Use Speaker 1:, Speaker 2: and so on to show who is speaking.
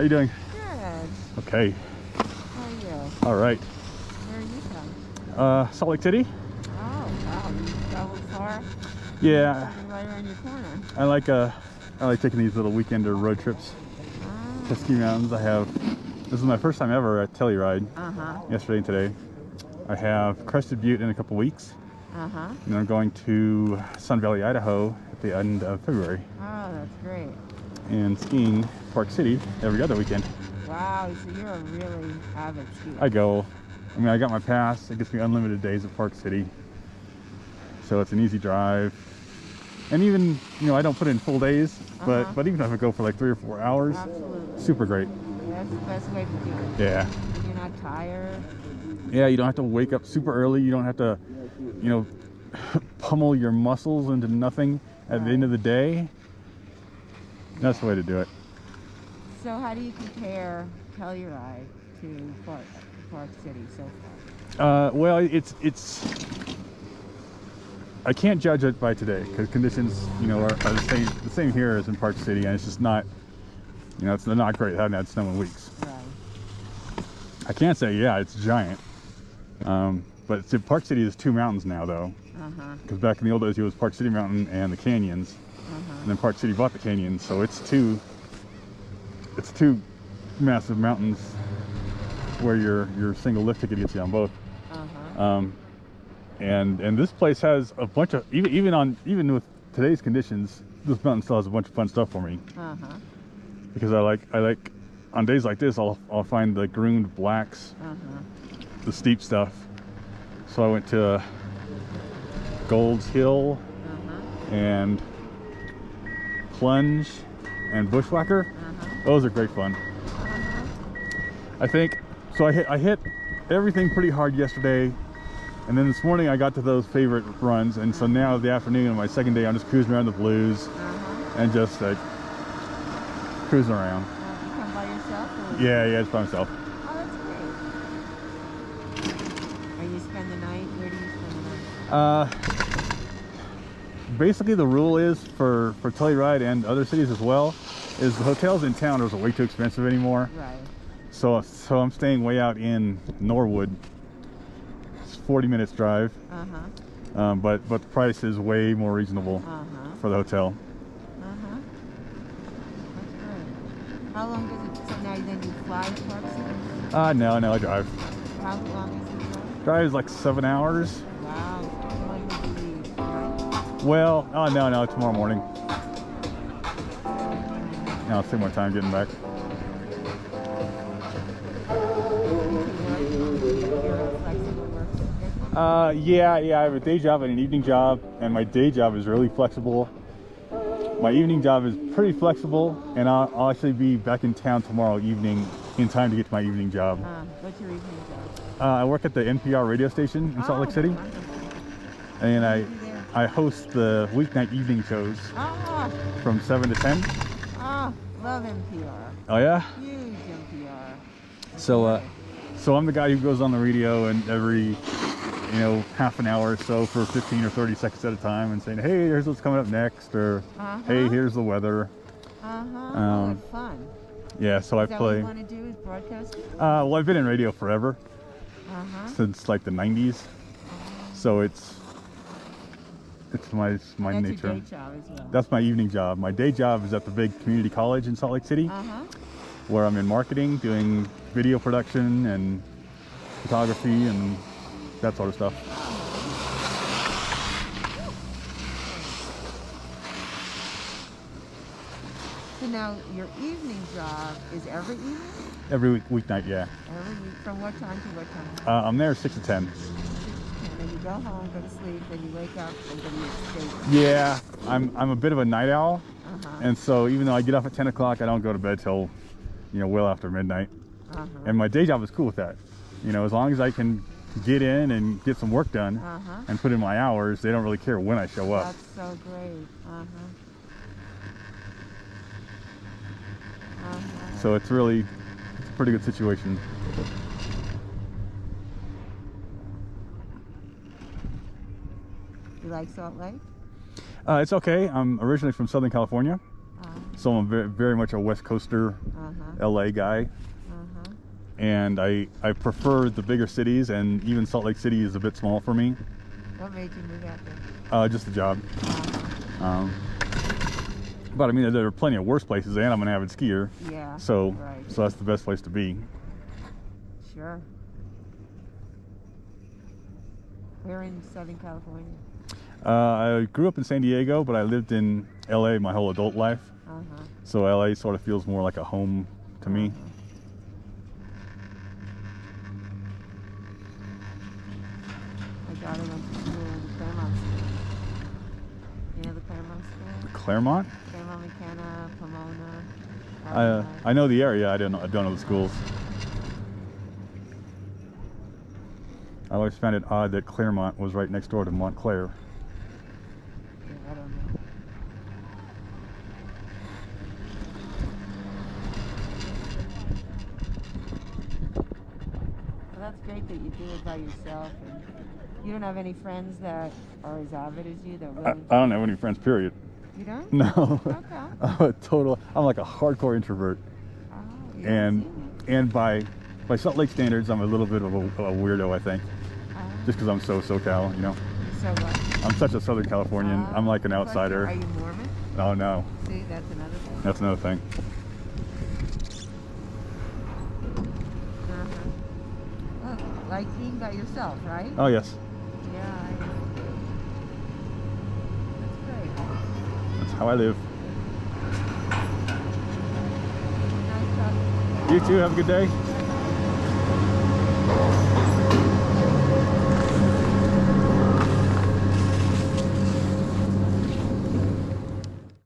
Speaker 1: How you doing?
Speaker 2: Good.
Speaker 1: Okay.
Speaker 2: How are you?
Speaker 1: All right.
Speaker 2: Where are you from?
Speaker 1: Salt Lake City?
Speaker 2: Oh, wow. You traveled far?
Speaker 1: Yeah.
Speaker 2: Something right around your corner.
Speaker 1: I like taking these little weekender road trips to ski mountains. This is my first time ever at Telluride. Yesterday and today. I have Crested Butte in a couple weeks. And I'm going to Sun Valley, Idaho at the end of February.
Speaker 2: Oh, that's great.
Speaker 1: And skiing Park City every other weekend.
Speaker 2: Wow, so you're a really avid skier.
Speaker 1: I got my pass. It gets me unlimited days at Park City. So it's an easy drive. And even, I don't put in full days, but even if I go for like 3 or 4 hours,
Speaker 2: absolutely,
Speaker 1: super great.
Speaker 2: That's the best way to do it.
Speaker 1: Yeah.
Speaker 2: And you're not tired.
Speaker 1: Yeah, you don't have to wake up super early. You don't have to, pummel your muscles into nothing at the end of the day. That's the way to do it.
Speaker 2: So how do you compare Telluride to Park City so far?
Speaker 1: Well, it's I can't judge it by today because conditions, are the same here as in Park City, and it's just not, it's not great. I haven't had snow in weeks.
Speaker 2: Right.
Speaker 1: I can't say, yeah, it's giant. But Park City is 2 mountains now, though. Because back in the old days, it was Park City Mountain and the canyons. And then Park City bought the canyons, so it's two massive mountains where your single lift ticket gets you on both. And this place has a bunch of, even with today's conditions, this mountain still has a bunch of fun stuff for me. Because I like on days like this, I'll find the groomed blacks, the steep stuff. So I went to Gold's Hill and Plunge and Bushwhacker. Those are great fun. I think so. I hit everything pretty hard yesterday, and then this morning I got to those favorite runs, and so now the afternoon of my second day I'm just cruising around the blues and just like cruising around.
Speaker 2: You come by yourself? Or
Speaker 1: yeah, it's by myself.
Speaker 2: Oh, that's great. Are you spend the night? Where do you spend the night?
Speaker 1: Basically the rule is for Telluride and other cities as well, is the hotels in town are way too expensive anymore.
Speaker 2: Right.
Speaker 1: So I'm staying way out in Norwood. It's 40 minutes drive. But the price is way more reasonable for the hotel.
Speaker 2: That's great. How long does it? So now then you fly to Park City?
Speaker 1: No, I drive.
Speaker 2: How long is the drive?
Speaker 1: Drive is like 7 hours.
Speaker 2: Wow. When would you leave? Right?
Speaker 1: Well, no, tomorrow morning. Now I'll take more time getting back. Yeah, I have a day job and an evening job, and my day job is really flexible. My evening job is pretty flexible, and I'll actually be back in town tomorrow evening in time to get to my evening job.
Speaker 2: What's your evening job?
Speaker 1: I work at the NPR radio station in Salt Lake City, and I host the weeknight evening shows from 7 to 10.
Speaker 2: Love NPR.
Speaker 1: Oh yeah?
Speaker 2: Huge NPR.
Speaker 1: So I'm the guy who goes on the radio and every half an hour or so for 15 or 30 seconds at a time and saying, hey, here's what's coming up next, or hey, here's the weather.
Speaker 2: Fun.
Speaker 1: Yeah, so I play.
Speaker 2: What you want to do is broadcasting?
Speaker 1: Well, I've been in radio forever, since like the 90s. So it's my nature.
Speaker 2: Your day job as well.
Speaker 1: That's my evening job. My day job is at the big community college in Salt Lake City, where I'm in marketing, doing video production and photography and that sort of stuff.
Speaker 2: So now your evening job is every evening?
Speaker 1: Every weeknight, yeah.
Speaker 2: Every week, from what time to what time?
Speaker 1: I'm there 6 to 10.
Speaker 2: 6 to 10, and you go home, go to sleep, then you wake up, and then you stay.
Speaker 1: Yeah, I'm a bit of a night owl, and so even though I get up at 10 o'clock, I don't go to bed till, well after midnight. And my day job is cool with that. As long as I can get in and get some work done and put in my hours, they don't really care when I show up.
Speaker 2: That's so great.
Speaker 1: So it's a pretty good situation.
Speaker 2: You like Salt Lake?
Speaker 1: It's okay. I'm originally from Southern California, so I'm very, very much a West Coaster. LA guy. And I prefer the bigger cities, and even Salt Lake City is a bit small for me.
Speaker 2: What made you move out there?
Speaker 1: Just a job. But I mean, there are plenty of worse places, and I'm an avid skier.
Speaker 2: Yeah.
Speaker 1: So,
Speaker 2: right.
Speaker 1: so that's the best place to be.
Speaker 2: Sure. Where in Southern California?
Speaker 1: I grew up in San Diego, but I lived in LA my whole adult life. So LA sort of feels more like a home to me.
Speaker 2: My daughter went to school in the Claremont School. You know the Claremont School?
Speaker 1: Claremont?
Speaker 2: Claremont, McKenna, Pomona.
Speaker 1: I know the area. I don't know the schools. I always found it odd that Claremont was right next door to Montclair.
Speaker 2: Yeah, I don't know. Well, that's great that you do it by yourself, and you don't have any friends that are as avid as you that willing
Speaker 1: I don't have any friends, period.
Speaker 2: You don't?
Speaker 1: No.
Speaker 2: Okay.
Speaker 1: I'm like a hardcore introvert.
Speaker 2: Oh, yeah,
Speaker 1: and by Salt Lake standards, I'm a little bit of a weirdo, I think. Just because I'm so SoCal, you know.
Speaker 2: So what?
Speaker 1: I'm such a Southern Californian. I'm like an outsider.
Speaker 2: Are you Mormon?
Speaker 1: Oh no.
Speaker 2: See, that's another thing.
Speaker 1: That's another thing.
Speaker 2: Well, like being by yourself, right?
Speaker 1: Oh yes.
Speaker 2: Yeah, I know. That's great.
Speaker 1: That's how I live.
Speaker 2: Nice talking to you.
Speaker 1: You too. Have a good day.